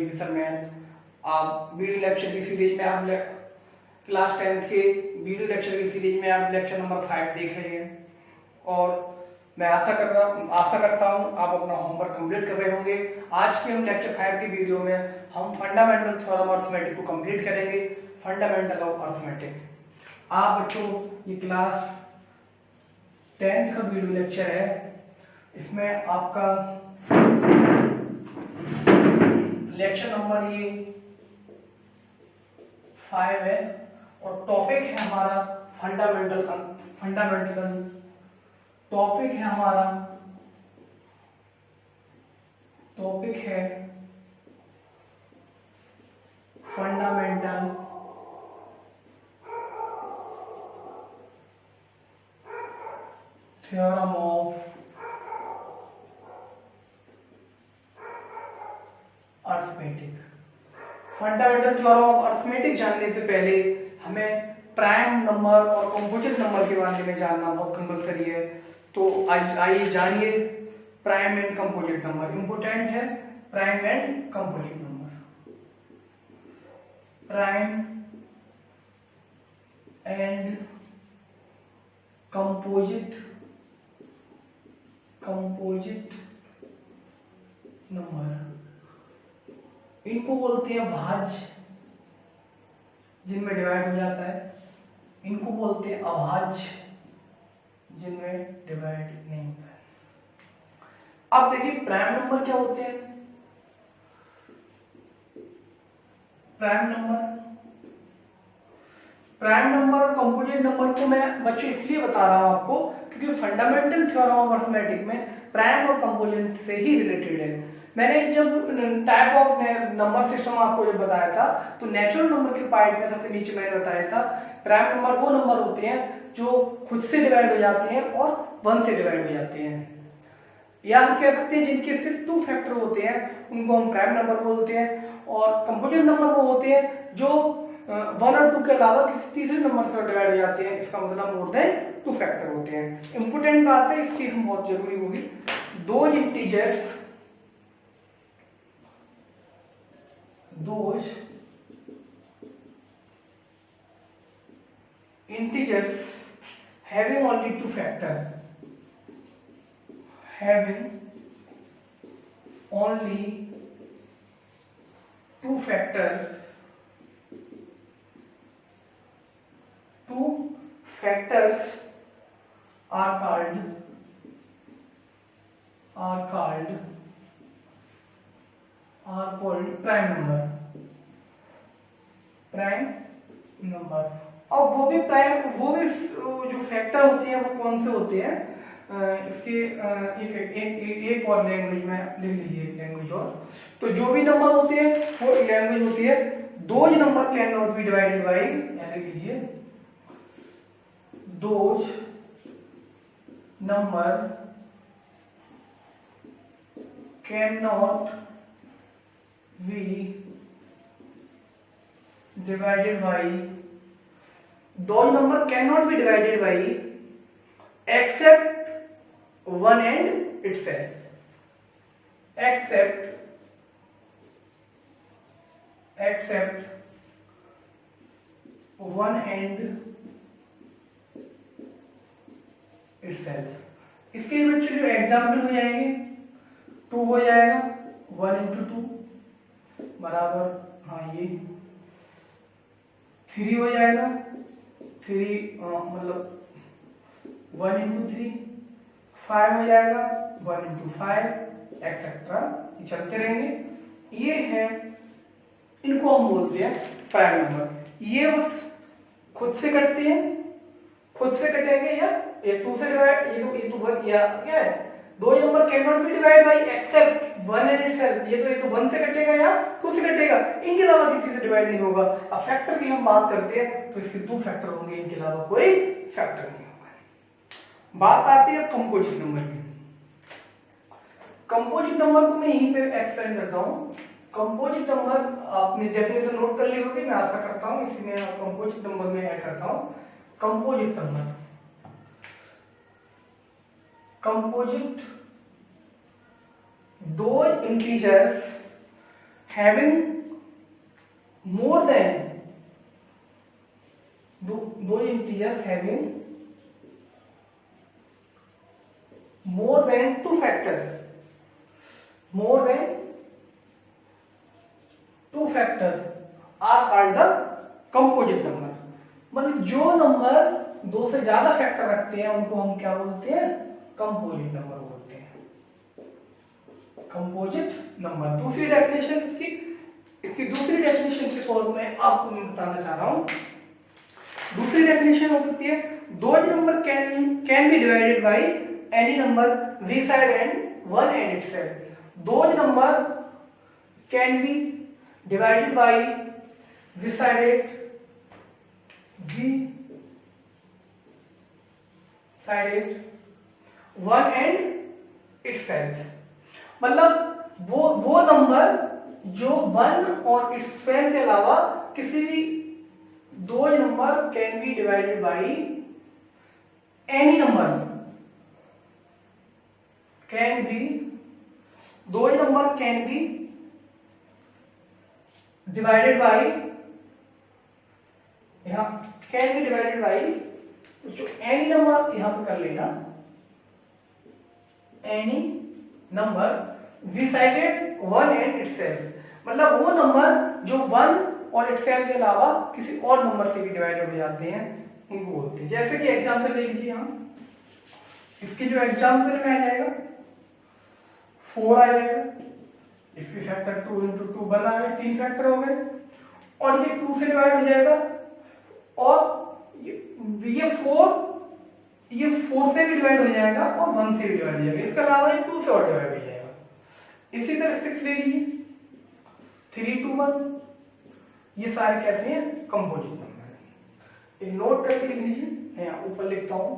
Revision math. आप video lecture की series में आप क्लास 10th के वीडियो लेक्चर की सीरीज में आप लेक्चर नंबर 5 देख रहे हैं और मैं आशा करता हूं आप अपना होमवर्क कंप्लीट कर रहे होंगे। आज के हम लेक्चर 5 की वीडियो में हम फंडामेंटल थ्योरम ऑफ अर्थमेटिक को कंप्लीट करेंगे। फंडामेंटल ऑफ अर्थमेटिक आप बच्चों ये क्लास 10th का वीडियो लेक्चर है। इसमें आपका लेक्चर नंबर ये 5 है और टॉपिक है हमारा फंडामेंटल टॉपिक है हमारा fundamental theorem of arithmetic. Fundamental theorem of arithmetic जानने से पहले हमें प्राइम नंबर और कंपोजिट नंबर के बारे में जानना बहुत कंपल्सरी है। तो आइए जानिए prime and composite number. Important है prime and composite number. Prime and composite number, इनको बोलते हैं भाज्य जिनमें डिवाइड हो जाता है, इनको बोलते हैं अभाज्य जिनमें डिवाइड नहीं होता है। अब देखिए प्राइम नंबर क्या होते हैं। प्राइम नंबर और कंपोजिट नंबर को मैं बच्चों इसलिए बता रहा हूं आपको क्योंकि फंडामेंटल थ्योरम ऑफ अर्थमेटिक में प्राइम और कंपोजिट से ही रिलेटेड है। मैंने जब टाइप ऑफ नंबर सिस्टम आपको जब बताया था तो नेचुरल नंबर के पार्ट में सबसे नीचे मैंने बताया था प्राइम नंबर वो नंबर होते हैं जो खुद से डिवाइड हो जाते हैं और 1 से डिवाइड हो जाते हैं, या हम कह सकते हैं जिनके सिर्फ 2 फैक्टर होते हैं उनको हम प्राइम नंबर बोलते हैं। और कंपोजिट नंबर वो होते हैं जो 1 और 2 के अलावा किसी तीसरे नंबर से डिवाइड हो जाते हैं, इसका मतलब मोर देन 2 फैक्टर होते हैं। इंपोर्टेंट बात है, इसकी हम बहुत जरूरी होगी। Those integers having only 2 factor, two factors are called prime number। और वो भी जो फैक्टर होते हैं वो कौन से होते हैं, इसके एक और लैंग्वेज में लिख लीजिए, एक लैंग्वेज और। तो जो भी नंबर होते हैं वो लैंग्वेज होती है those number can not B divided by, लिख लीजिए those number can not B divided by, those number cannot be divided by except one and itself, except one and itself। इसके बच्चों जो एग्जाम्पल हो जाएंगे 2 हो जाएगा 1 into 2 बराबर, हाँ ये 3 हो जाएगा 3 मतलब 1 into 3, 5 हो जाएगा 1 into 5 एक्सेट्रा, चलते रहेंगे। ये है, इनको हम बोलते हैं प्राइम नंबर। ये बस खुद से कटते हैं, खुद से कटेंगे या ये 2 से डिवाइड, ये तो या क्या है, दो number can not be divide by except 1 and itself. ये तो 1 से कटेगा या 2 से कटेगा, इनके अलावा किसी से डिवाइड नहीं होगा। अब फैक्टर की हम बात करते हैं तो इसके 2 फैक्टर होंगे, इनके अलावा कोई फैक्टर नहीं होगा। बात आती है कंपोजिट नंबर की। कंपोजिट नंबर को मैं यहीं पे एक्सप्लेन करता हूँ। कंपोजिट नंबर आपने डेफिनेशन नोट कर ली होगी, मैं आशा करता हूँ, इसी में कंपोजिट नंबर में ऐड करता हूँ। Composite number, those integers having more than those integers having more than two factors, more than two factors are called the composite number। मतलब जो नंबर दो से ज्यादा फैक्टर रखते हैं उनको हम क्या बोलते हैं, कंपोजिट नंबर बोलते हैं, कंपोजिट नंबर। दूसरी डेफिनेशन इसकी दूसरी डेफिनेशन के फॉर्म में आपको मैं बताना चाह रहा हूं। दूसरी डेफिनेशन हो सकती है, those number can be divided by any number v side and one and itself। Those number can be divided bye v sided one and itself। मतलब वो नंबर जो वन और इट्स स्वयं के अलावा किसी भी दो number can be divided by any number, can be दो number can be divided by, यहां कैन बी डिवाइडेड बाय जो एनी नंबर यहां पर कर लेना, any number decided one and itself. मतलब वो नंबर जो वन और इटसेल्फ के अलावा किसी और नंबर से भी डिवाइडेड हो जाते हैं उनको बोलते हैं। जैसे कि एग्जांपल ले लीजिए, हम इसके जो एग्जांपल में आ जाएगा 4 आ जाएगा, इसके फैक्टर 2 into 2 1 आ गए, 3 फैक्टर हो गए, और ये 2 से डिवाइड हो जाएगा, और ये 4 से भी डिवाइड हो जाएगा और 1 से भी डिवाइड हो जाएगा, इसके अलावा ये 2 से और डिवाइड हो जाएगा। इसी तरह 6 ले लीजिए, 3 2 1, ये सारे कैसे हैं, कंपोजिट नंबर है। एक नोट करके लिख लीजिए, यहाँ ऊपर लिखता हूं,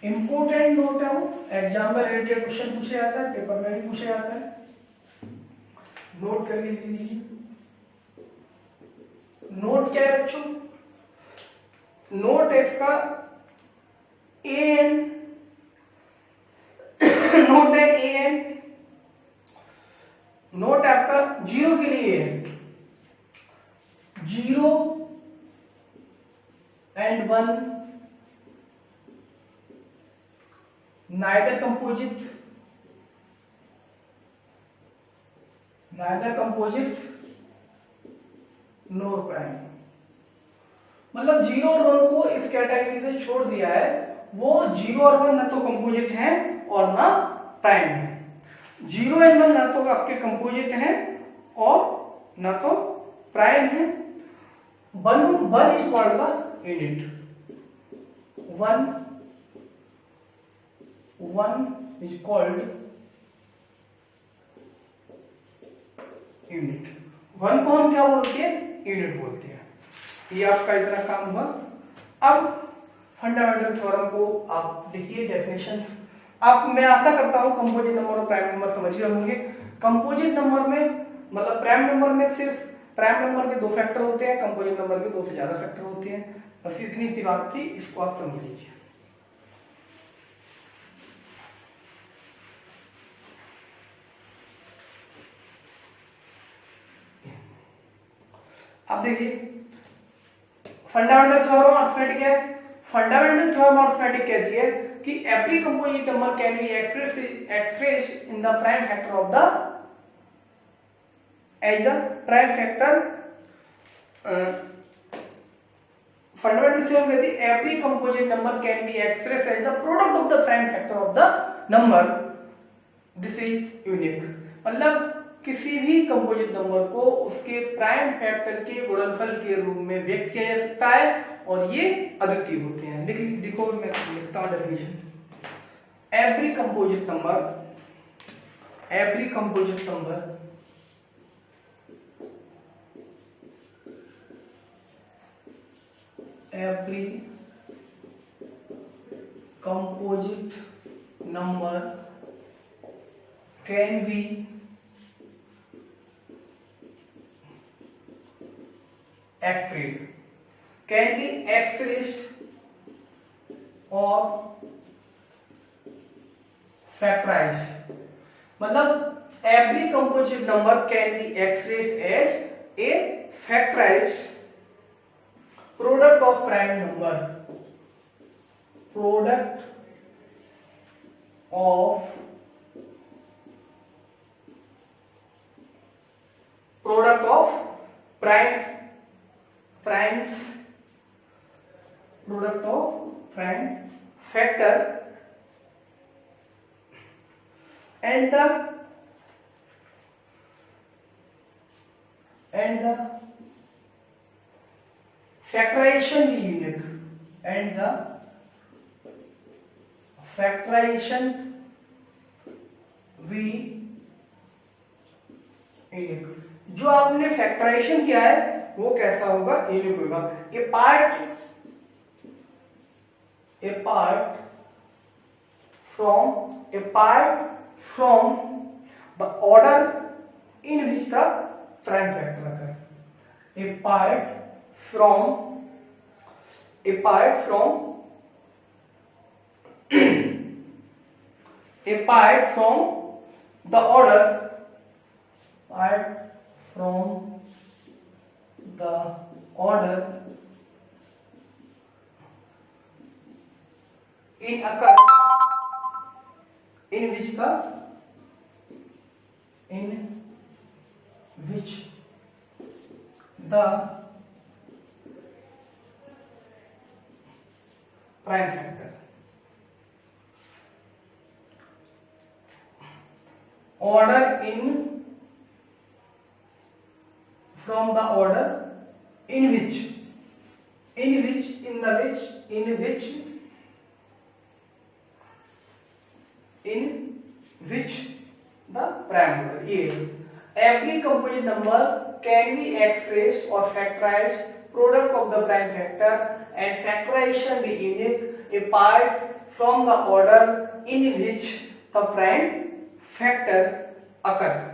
इंपोर्टेंट नोट है, वो एग्जाम में रिलेटेड क्वेश्चन पूछे जाता है, पेपर में भी पूछे जाता है, नोट करके लिख लीजिए। नोट क्या है बच्चों, नोट है इसका an, नोट है an, नोट आपका 0 के लिए है 0 and 1, neither composite nor prime। मतलब 0 और 1 को इस कैटेगरी से छोड़ दिया है, वो 0 और 1 ना तो कंपोजिट हैं और ना प्राइम है। 0 और 1 ना तो आपके कंपोजिट हैं और ना तो प्राइम है। 1 is called the unit, 1 is called unit. 1 को हम क्या बोलते हैं, यूनिट बोलते हैं। ये आपका इतना काम हुआ। अब फंडामेंटल थ्योरम को आप लिखिए, डेफिनेशंस। आप, मैं आशा करता हूं कंपोजिट नंबर और प्राइम नंबर समझ गए होंगे। कंपोजिट नंबर में मतलब प्राइम नंबर में सिर्फ प्राइम नंबर के 2 फैक्टर होते हैं, कंपोजिट नंबर के 2 से ज्यादा फैक्टर होते हैं। बस इतनी सी बात थी, इसको आप समझ लीजिए। अब देखिए फंडामेंटल थ्योरम ऑफ अरिथमेटिक है। फंडामेंटल थ्योरम ऑफ अरिथमेटिक कहती है कि every composite number can be expressed in the prime factor of the as the prime factor. Fundamental theorem कहती है every composite number can be expressed as the product of the prime factor of the number, this is unique. मतलब किसी भी composite number को उसके prime factor के गुणनफल के रूप में व्यक्त किया जा सकता है और ये अद्वितीय होते हैं। लिखो, मैं लिखता हूं definition. Every composite number can be expressed or factorized। मतलब every composite number can be expressed as a factorized product of prime number, product of primes, product of prime factor and the factorization be unique, and the factorization be unique. जो आपने factorisation किया है वो कैसा होगा, unique होगा. Apart from the order in which the prime factor occur. A part from the order in occur in which the prime factor order in from the order in which the prime order. Every composite number can be expressed or factorized product of the prime factor and factorization be unique apart from the order in which the prime factor occur.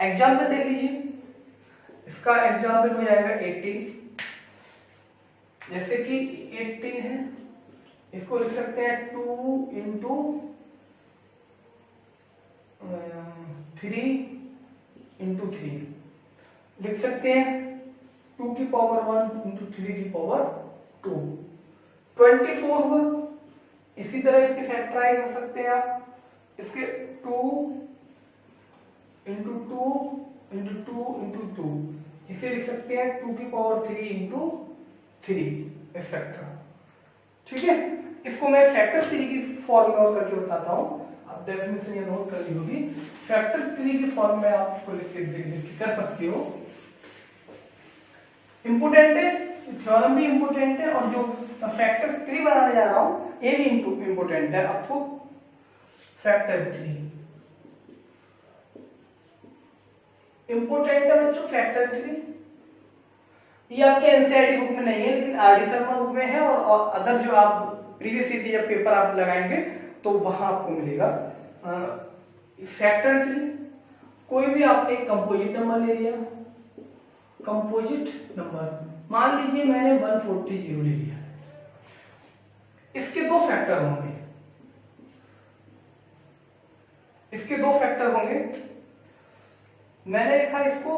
Example देख लीजिए. इसका example हो जाएगा 80. जैसे कि 80 है, इसको लिख सकते हैं 2 इंटू 3 इंटू 3 लिख सकते हैं. 2 की पावर 1 इंटू 3 की पावर 2 24 हुआ. इसी तरह इसके फैक्टराइज हो सकते हैं आप. इसके 2 इंटू 2 इंटू 2 इंटू 2 इसे लिख सकते हैं 2 की पावर 3 इंटू 3 एक्सेट्रा. ठीक है. इसको मैं फैक्टर 3 की फॉर्म में और करके बताता हूं. आप डेफिनेशन ये नोट कर ली होगी. फैक्टर 3 की फॉर्म में आप इसको लिख के कर सकते हो. इंपोर्टेंट है, थ्योरम भी इंपोर्टेंट है और जो फैक्टर 3 बनाने जा रहा हूं ये भी इंपोर्टेंट है. आपको फैक्टर 3 इंपोर्टेंट है बच्चों. फैक्टर 3 ये आपके एनसीईआरटी बुक में नहीं है लेकिन आरडी शर्मा बुक में है और अदर जो आप प्रीवियस ईयर जब पेपर आप लगाएंगे तो वहां आपको मिलेगा. फैक्टर 3 कोई भी आपने कंपोजिट नंबर ले लिया. कंपोजिट नंबर मान लीजिए मैंने 140 ले लिया. इसके दो फैक्टर होंगे. मैंने लिखा इसको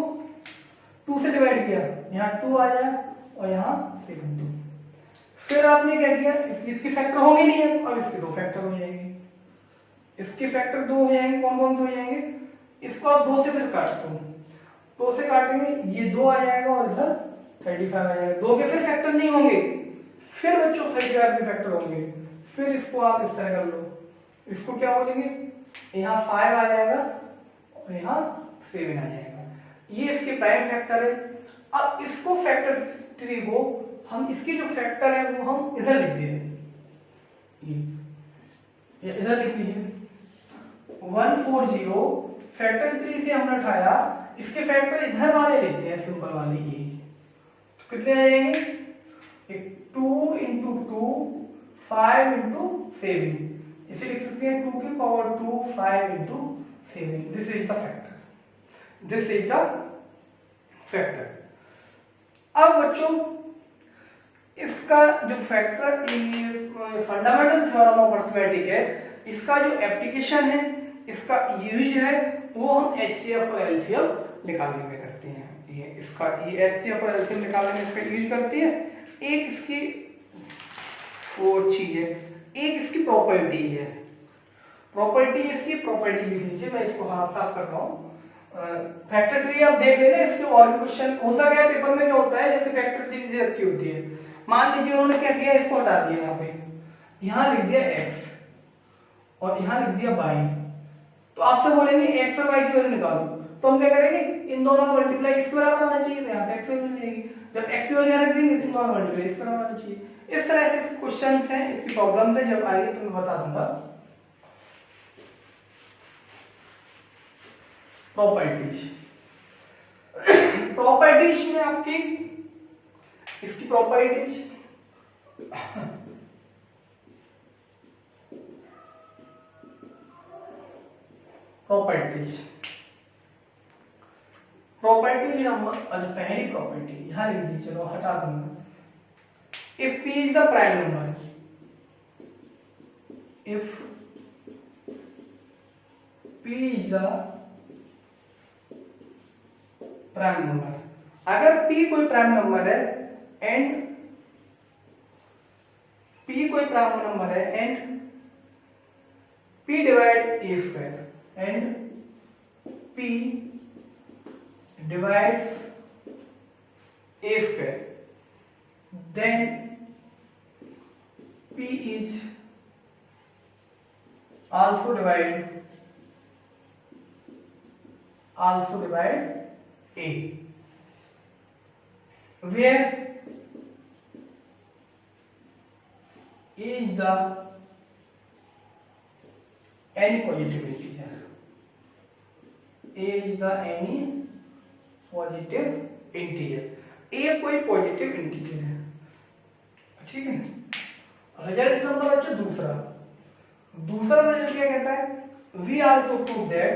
2 से डिवाइड किया, यहाँ 2 आ जाए और यहाँ 72. फिर आपने क्या किया, इसके फैक्टर होंगे नहीं है, अब इसके 2 फैक्टर हो जाएंगे. इसके फैक्टर 2 हो जाएंगे. कौन कौन से हो जाएंगे? इसको आप 2 से फिर काट दो. 2 से काटेंगे ये 2 आ जाएगा और इधर 35 आ जाएगा. 2 के फिर फैक्टर नहीं होंगे. फिर बच्चों 35 के फैक्टर होंगे. फिर इसको आप इस तरह कर लो. इसको क्या बोलेंगे, यहाँ 5 आ जाएगा और यहाँ 7 आ जाएगा. ये इसके प्राइम फैक्टर है. अब इसको फैक्टर 3 को हम इसके जो फैक्टर है वो हम इधर लिख दे रहे हैं. ये इधर लिख लीजिए 140. फैक्टर 3 से हमने उठाया, इसके फैक्टर इधर वाले लेते हैं, सिंपल वाले. ये तो कितने आ जाएंगे, 2 इंटू 2 5 इंटू 7. इसे लिख सकते हैं 2 की power 2 5 into 7. This is the factor. अब बच्चों इसका जो factor fundamental theorem of arithmetic है, इसका जो एप्लीकेशन है, इसका यूज है, वो हम एचसीएफ और एलसीएम निकालने में करते हैं। ये इसका ये एचसीएफ और एलसीएम निकालने में इसका यूज करती है। एक इसकी वो चीज है, एक इसकी प्रॉपर्टी है। प्रॉपर्टी इसकी प्रॉपर्टी लिख लीजिए, मैं इसको हाथ साफ कर रहा हूँ। फैक्टर ट्री आप देख लेना, इसके और क्वेश्चन होता क्या है पेपर में, क्या होता है जैसे फैक्टर ट्री रखी होती है, मान लीजिए उन्होंने क्या किया, इसको हटा दिया, यहाँ पे यहाँ लिख दिया x और यहाँ लिख दिया y, तो आपसे बोलेंगे x और y की वैल्यू निकालो, तो हम क्या करेंगे, इन दोनों का मल्टीप्लाई इस बराबर आना चाहिए, तो यहाँ से x वैल्यू मिल जाएगी। जब x की वैल्यू रख देंगे तो इन दोनों का मल्टीप्लाई इस बराबर आना चाहिए। इस तरह से क्वेश्चंस हैं, इसकी प्रॉब्लम्स है, जब आएगी तो मैं बता दूंगा। प्रॉपर्टीज, प्रॉपर्टीज में आपकी इसकी प्रॉपर्टीज प्रॉपर्टी नंबर, पहली प्रॉपर्टी यहां लिख दी, चलो हटा दूंगा। If p is the prime number, if p is the prime number, अगर p कोई प्राइम नंबर है एंड p कोई प्राइम नंबर है and p divide a square and p divides a square, then p is also divide a, where a is the any positive integer, a is the any positive integer, a कोई positive integer है, ठीक है। Result number अच्छा दूसरा result क्या कहता है, we also prove that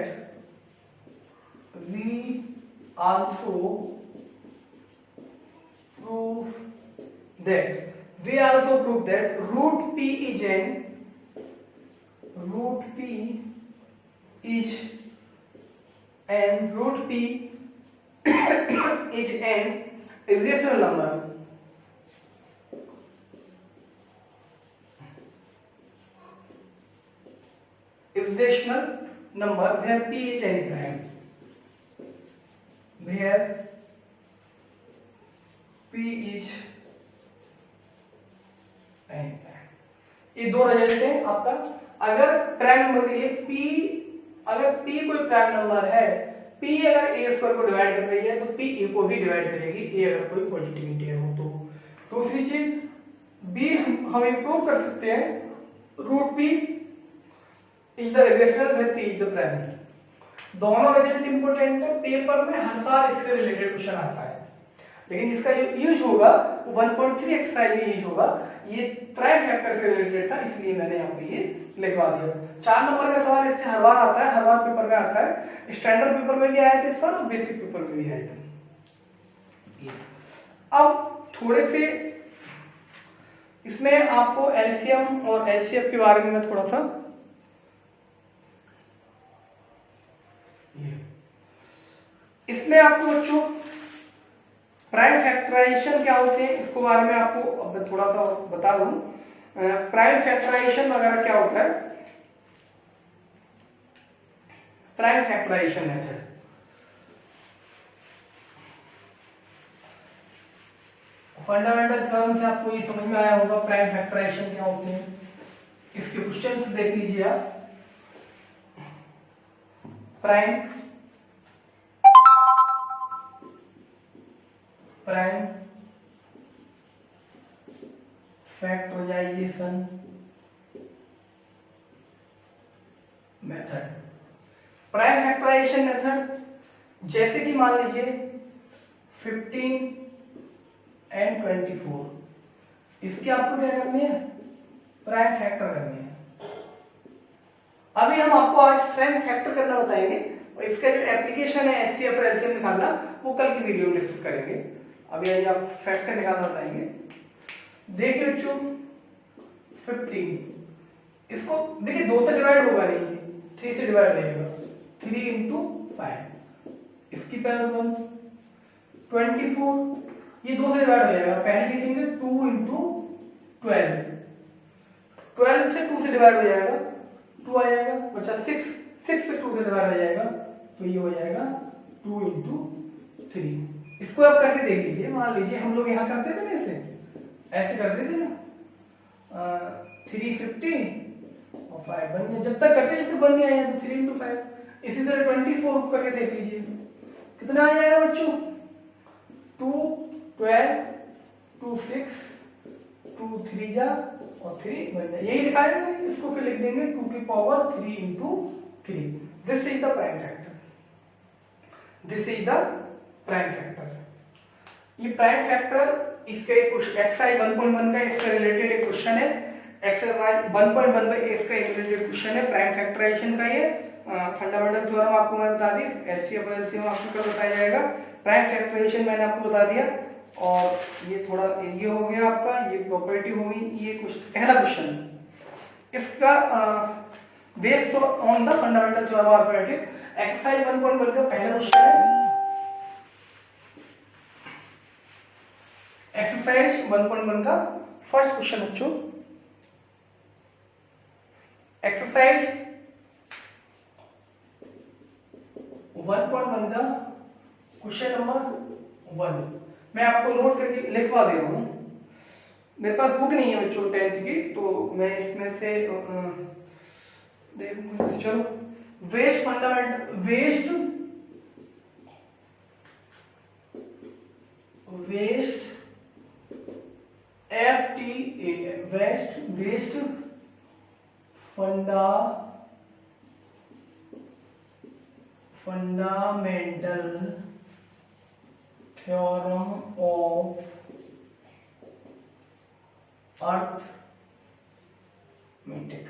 root p is an irrational number, where p is any prime, where p is any prime। ये दो रिजल्ट है आपका। अगर प्राइम नंबर के लिए अगर p कोई प्राइम नंबर है, p अगर a स्क्वायर को डिवाइड कर रही है तो p a को भी डिवाइड करेगी, a अगर कोई पॉजिटिव इंटीजर हो तो। दूसरी चीज b हम इंप्रूव कर सकते हैं, root p is the irrational where p is the prime. दोनों रिजल्ट इंपॉर्टेंट है, पेपर में हर साल इससे रिलेटेड क्वेश्चन आता है, लेकिन इसका जो यूज होगा वो 1.3 एक्सरसाइज में यूज होगा। ये प्राइम फैक्टर से रिलेटेड था, इसलिए मैंने यहाँ पे ये लिखवा दिया। 4 नंबर का सवाल इससे हर बार आता है, हर बार पेपर में आता है। स्टैंडर्ड पेपर में भी आया था इस बार और बेसिक पेपर में भी आया था। अब थोड़े से इसमें आपको एलसीएम और एचसीएफ के बारे में मैं थोड़ा सा इसमें आपको बच्चों प्राइम फैक्टराइजेशन क्या होते हैं इसको बारे में आपको अब थोड़ा सा बता दूं। प्राइम फैक्टराइजेशन वगैरह क्या होता है, prime factorisation method. Fundamental theorem से आपको ये समझ में आया होगा प्राइम फैक्टराइजेशन क्या होते हैं। इसके क्वेश्चंस देख लीजिए आप। Prime factorisation method. Prime factorisation method जैसे कि मान लीजिए 15 एंड 24, इसकी आपको क्या करनी है, प्राइम फैक्टर करनी है। अभी हम आपको आज प्राइम फैक्टर करना बताएंगे और इसका जो एप्लीकेशन है एचसीएफ और एलसीएम निकालना वो कल की वीडियो में डिस्कस करेंगे। अभी आज आप फैक्टर निकालना बताएंगे। देखिए बच्चों 15, इसको देखिए 2 से डिवाइड होगा नहीं, 3 से डिवाइड हो जाएगा, 3 इंटू 5, इसकी पावर 1, 24, ये 2 से डिवाइड हो जाएगा, पहले लिखेंगे 2 इंटू 12, 12 से 2 से डिवाइड हो जाएगा, 2 आ जाएगा, बचा 6, 6 पे 2 से डिवाइड हो जाएगा, तो ये हो जाएगा 2 इंटू 3। इसको आप करके देख लीजिए, मान लीजिए हम लोग यहाँ करते थे ना, ऐसे करते थे ना, 350 और 5 बन गया, जब तक करते जब तक बन गया, तो 3 इंटू 5। इसी तरह 24 करके देख लीजिए, कितना आ जाएगा बच्चों, 2, 12, 2, 6, 2, 3 जा और 3 बन जाए, यही लिखा है। इसको फिर लिख देंगे 2 की power 3 into 3। This is the prime factor, this is the prime factor. ये प्राइम फैक्टर, इसका एक एक्सरसाइज 1.1 का इसका रिलेटेड एक क्वेश्चन है, एक्सरसाइज 1.1 में इसका एक रिलेटेड क्वेश्चन है प्राइम फैक्टराइजेशन का। ये फंडामेंटल थ्योरम आपको मैंने बता दी, एचसीएफ और एलसीएम आपको कल बताया जाएगा, प्राइम फैक्टराइजेशन मैंने आपको बता दिया। और ये थोड़ा ये हो गया आपका, ये प्रॉपर्टी हो गई, ये पहला क्वेश्चन इसका based on the fundamental theorem of arithmetic. Exercise 1.1 का पहला क्वेश्चन है, एक्सरसाइज 1.1 का फर्स्ट क्वेश्चन बच्चों, एक्सरसाइज 1.1 का क्वेश्चन नंबर 1 मैं आपको नोट करके लिखवा दे रहा हूं। मेरे पास बुक नहीं है बच्चों 10th की, तो मैं इसमें से देखूंगा। चलो, west fundamental, west FTA, west fundamental theorem of arithmetic,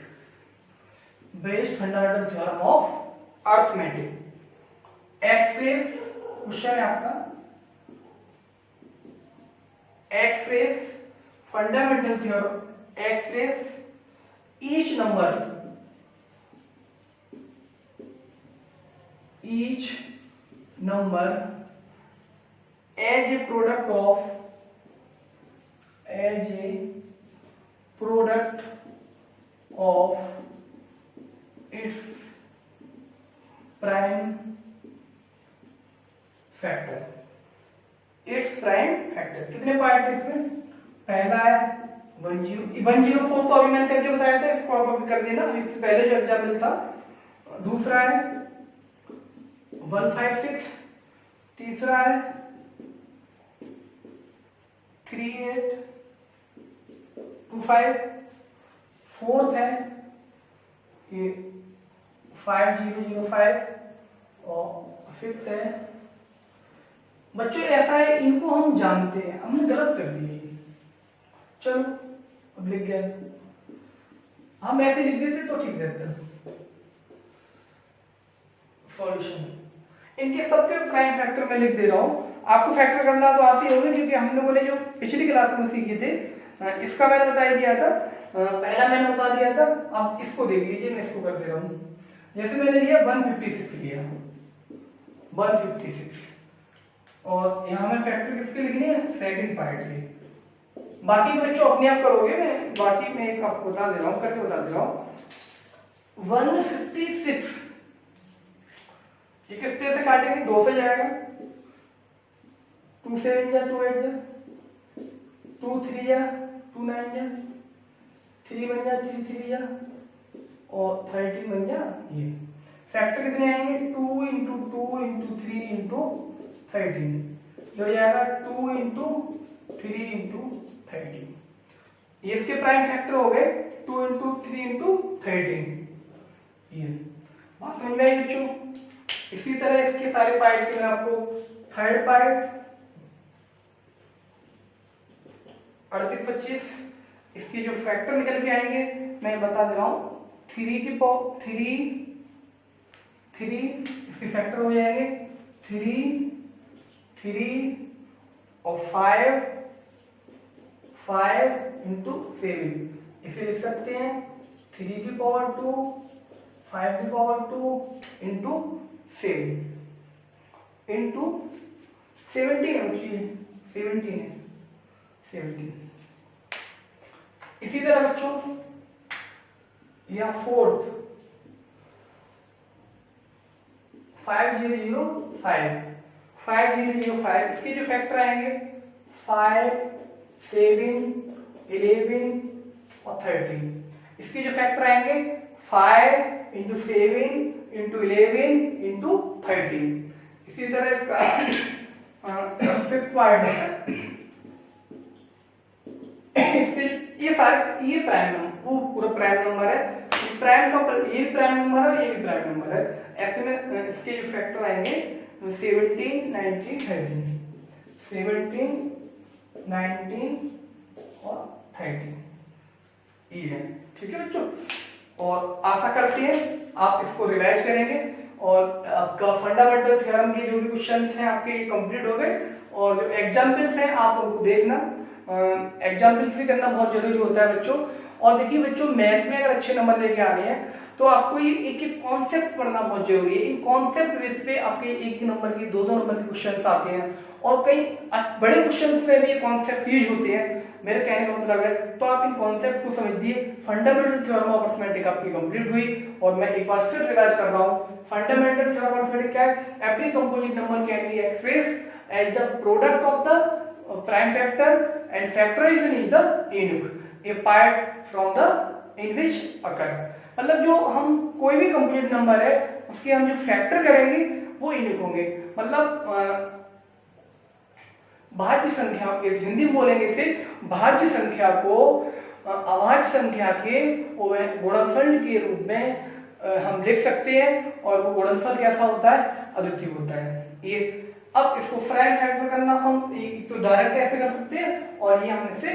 based fundamental theorem of arithmetic. Express question है आपका, express fundamental theorem, express each number as a product of its prime factor। its prime factor कितने part है इसमें, पहला है 104 तो अभी मैंने करके बताया था, इसको आप अभी कर देना, इससे पहले जो एग्जाम्पल था। दूसरा है 156, तीसरा है 3825, फोर्थ है ये 5005 और फिफ्थ है बच्चों ऐसा है, इनको हम जानते हैं, हमने गलत कर दिए। चलो अब लिख गया, हम ऐसे लिख देते तो ठीक रहता। सॉल्यूशन, इनके सबके प्राइम फैक्टर मैं लिख दे रहा हूं, आपको फैक्टर करना तो आती होगी क्योंकि हम लोगों ने जो पिछली क्लास में सीखे थे, इसका मैंने बता दिया था, पहला मैंने बता दिया था। अब इसको देख लीजिए, मैं इसको कर दे रहा हूं। जैसे मैंने लिया 156 लिया, 156, और यहां में फैक्टर किसके लिखने हैं, सेकंड पार्ट के। बाकी बच्चों अपने आप करोगे, मैं बाकी मैं एक आपको बता दे रहा हूं, करके बता दे रहा हूं। 156 ये किस तरह से काटेंगे, 2 से जाएगा, 2 7 जा, 2 8 जा, 2 3 जा, 2 9 जा, 3 बन जा, 3 3 जा, और 13 बन जा। ये फैक्टर कितने आएंगे, 2 इंटू 2 इंटू 3 इंटू 13, जो हो जाएगा 2 इंटू 3 इंटू 13। ये इसके प्राइम फैक्टर हो गए, 2 इंटू 3 इंटू 13। ये बात समझ में आई बच्चों। इसी तरह इसके सारे पार्ट के मैं आपको थर्ड पार्ट 3825 इसके जो फैक्टर निकल के आएंगे मैं बता दे रहा हूं। 3 की पावर 3 इसके फैक्टर हो जाएंगे 3 3 और 5 5 इंटू 7, इसे लिख सकते हैं 3 की पावर 2, 5 की पावर 2 इंटू 7 इंटू 17 है बच्ची, 17 है 17। इसी तरह बच्चों या फोर्थ 5005, 5005, इसके जो फैक्टर आएंगे 5, 7, 11 और 13। इसके जो फैक्टर आएंगे 5 इंटू 7 इंटू 11 इंटू 13। इसी तरह इसका फिफ्थ पार्ट है, इसके ये सारे ये प्राइम नंबर, वो पूरा प्राइम नंबर है, प्राइम का ये प्राइम नंबर है, ये भी प्राइम नंबर है। ऐसे में इसके जो फैक्टर आएंगे 17, 19, 13, 17, 19 और 13 ये है। ठीक है बच्चों, और आशा करते हैं आप इसको रिवाइज करेंगे और आपका फंडामेंटल थ्योरम के जो भी क्वेश्चंस हैं आपके ये कंप्लीट हो गए। और जो एग्जाम्पल्स हैं आप उनको देखना, एग्जाम्पल्स भी करना बहुत जरूरी होता है बच्चों। और देखिए बच्चों, मैथ्स में अगर अच्छे नंबर लेके आने हैं तो आपको ये एक एक कॉन्सेप्ट पढ़ना बहुत जरूरी है। इन कॉन्सेप्ट बेस पे आपके एक नंबर की, दो नंबर के क्वेश्चंस आते हैं और कई बड़े क्वेश्चंस में भी ये कॉन्सेप्ट यूज होते हैं। मेरे कहने का मतलब है, तो आप इन कॉन्सेप्ट को समझिए। फंडामेंटल थ्योरम ऑफ अरिथमेटिक आपकी कंप्लीट हुई और मैं एक बार फिर रिवाइज कर रहा हूँ। फंडामेंटल थ्योरम ऑफ अरिथमेटिक क्या है? Every composite number can be express as the product of the prime factor and factorization is the unique apart from the in which occur. मतलब जो हम कोई भी कंप्लीट नंबर है उसके हम जो फैक्टर करेंगे वो यूनिक होंगे। मतलब भाज्य संख्या, हिंदी में बोलेंगे इसे, भाज्य संख्या को अभाज्य संख्या के गुणनफल के रूप में हम लिख सकते हैं और वो गुणनफल कैसा होता है? अद्वितीय होता है। ये अब इसको प्राइम फैक्टर करना हम तो डायरेक्ट ऐसे कर सकते हैं और ये हम इसे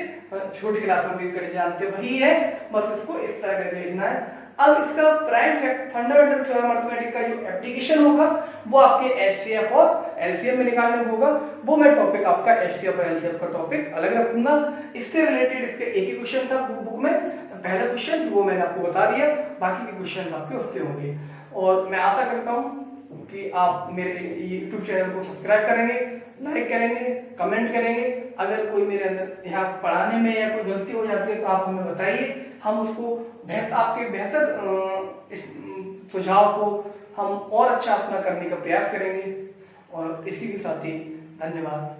छोटी क्लास में भी कर जानते हैं, वही है, बस इसको इस तरह करके लिखना है। अब इसका prime factor fundamental theorem arithmetic का जो एप्लीकेशन होगा वो आपके एचसीएफ और एलसीएम में निकालने में होगा। वो मैं टॉपिक आपका एचसीएफ और एलसीएफ का टॉपिक अलग रखूंगा। इससे रिलेटेड इसके एक ही क्वेश्चन था बुक में, पहला क्वेश्चन वो मैंने आपको बता दिया, बाकी के क्वेश्चन आपके उससे होंगे। और मैं आशा करता हूँ कि आप मेरे YouTube चैनल को सब्सक्राइब करेंगे, लाइक करेंगे, कमेंट करेंगे। अगर कोई मेरे अंदर यहाँ पढ़ाने में या कोई गलती हो जाती है तो आप हमें बताइए, हम उसको आपके बेहतर सुझाव को हम और अच्छा अपना करने का प्रयास करेंगे। और इसी के साथ ही धन्यवाद।